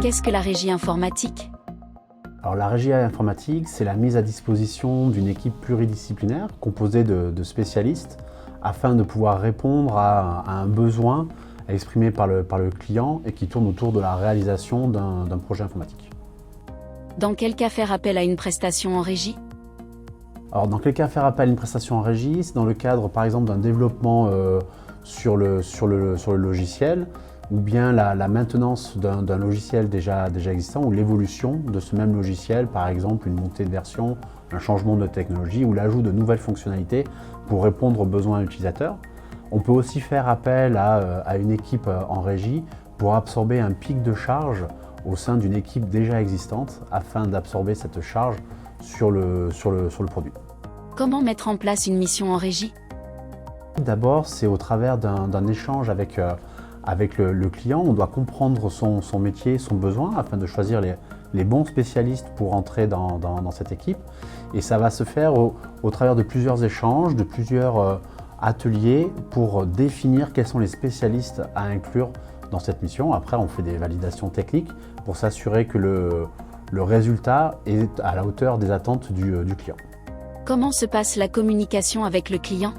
Qu'est-ce que la régie informatique? Alors la régie informatique, c'est la mise à disposition d'une équipe pluridisciplinaire composée de spécialistes afin de pouvoir répondre à un besoin exprimé par le client et qui tourne autour de la réalisation d'un projet informatique. Dans quel cas faire appel à une prestation en régie? Alors dans quel cas faire appel à une prestation en régie? C'est dans le cadre par exemple d'un développement sur le logiciel, ou bien la maintenance d'un logiciel déjà existant, ou l'évolution de ce même logiciel, par exemple une montée de version, un changement de technologie ou l'ajout de nouvelles fonctionnalités pour répondre aux besoins utilisateurs. On peut aussi faire appel à une équipe en régie pour absorber un pic de charge au sein d'une équipe déjà existante afin d'absorber cette charge sur le produit. Comment mettre en place une mission en régie? D'abord, c'est au travers d'un échange avec le client. On doit comprendre son métier, son besoin, afin de choisir les bons spécialistes pour entrer dans cette équipe. Et ça va se faire au travers de plusieurs échanges, de plusieurs ateliers pour définir quels sont les spécialistes à inclure dans cette mission. Après, on fait des validations techniques pour s'assurer que le résultat est à la hauteur des attentes du client. Comment se passe la communication avec le client?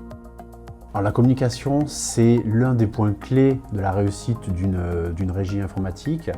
Alors, la communication, c'est l'un des points clés de la réussite d'une régie informatique.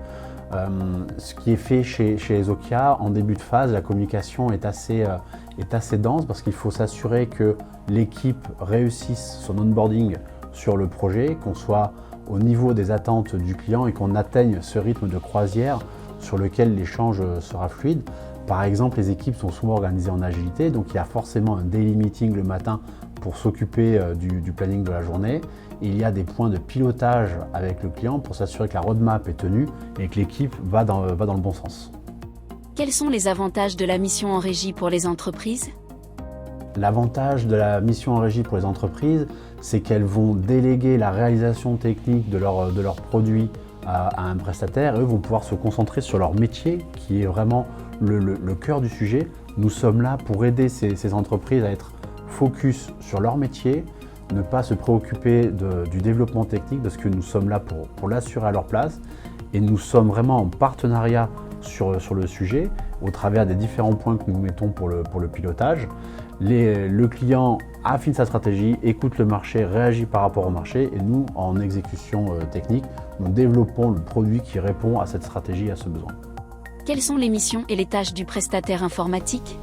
Ce qui est fait chez Ezokia, en début de phase, la communication est assez dense parce qu'il faut s'assurer que l'équipe réussisse son onboarding sur le projet, qu'on soit au niveau des attentes du client et qu'on atteigne ce rythme de croisière sur lequel l'échange sera fluide. Par exemple, les équipes sont souvent organisées en agilité, donc il y a forcément un daily meeting le matin pour s'occuper du planning de la journée. Il y a des points de pilotage avec le client pour s'assurer que la roadmap est tenue et que l'équipe va dans le bon sens. Quels sont les avantages de la mission en régie pour les entreprises? L'avantage de la mission en régie pour les entreprises, c'est qu'elles vont déléguer la réalisation technique de leurs produits à un prestataire et eux vont pouvoir se concentrer sur leur métier qui est vraiment le cœur du sujet. Nous sommes là pour aider ces entreprises à être focus sur leur métier, ne pas se préoccuper du développement technique, parce que nous sommes là pour l'assurer à leur place et nous sommes vraiment en partenariat sur le sujet au travers des différents points que nous mettons pour le pilotage. Le client affine sa stratégie, écoute le marché, réagit par rapport au marché et nous, en exécution technique, nous développons le produit qui répond à cette stratégie et à ce besoin. Quelles sont les missions et les tâches du prestataire informatique?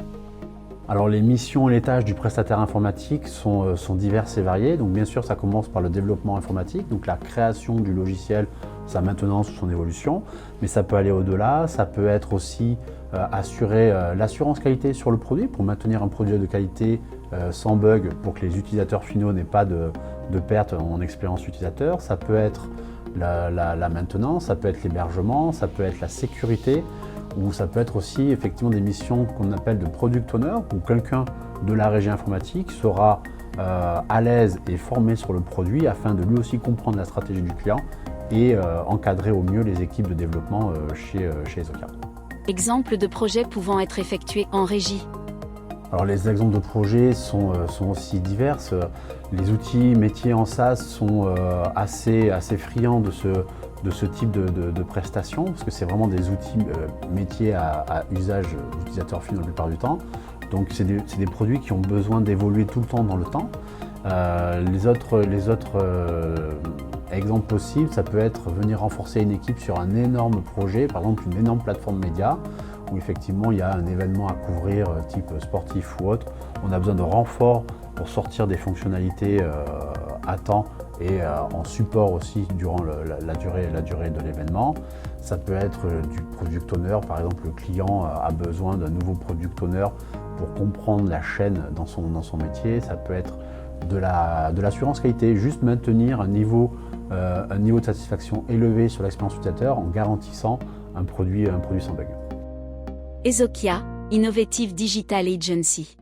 Alors les missions et les tâches du prestataire informatique sont diverses et variées. Donc bien sûr, ça commence par le développement informatique, donc la création du logiciel, sa maintenance ou son évolution. Mais ça peut aller au-delà, ça peut être aussi assurer l'assurance qualité sur le produit pour maintenir un produit de qualité sans bug pour que les utilisateurs finaux n'aient pas de perte en expérience utilisateur. Ça peut être la maintenance, ça peut être l'hébergement, ça peut être la sécurité, ou ça peut être aussi effectivement des missions qu'on appelle de product owner, où quelqu'un de la régie informatique sera à l'aise et formé sur le produit afin de lui aussi comprendre la stratégie du client et encadrer au mieux les équipes de développement chez Ezokia. Exemples de projets pouvant être effectués en régie. Alors les exemples de projets sont aussi divers. Les outils métiers en SaaS sont assez friands de ce type de prestations, parce que c'est vraiment des outils métiers à usage d'utilisateurs finaux la plupart du temps. Donc c'est des produits qui ont besoin d'évoluer tout le temps dans le temps. Les autres exemples possibles, ça peut être venir renforcer une équipe sur un énorme projet, par exemple une énorme plateforme média, où effectivement il y a un événement à couvrir type sportif ou autre. On a besoin de renforts pour sortir des fonctionnalités à temps et en support aussi durant la durée de l'événement. Ça peut être du product owner, par exemple le client a besoin d'un nouveau product owner pour comprendre la chaîne dans son métier. Ça peut être de l'assurance qualité, juste maintenir un niveau de satisfaction élevé sur l'expérience utilisateur en garantissant un produit sans bug. Ezokia, Innovative Digital Agency.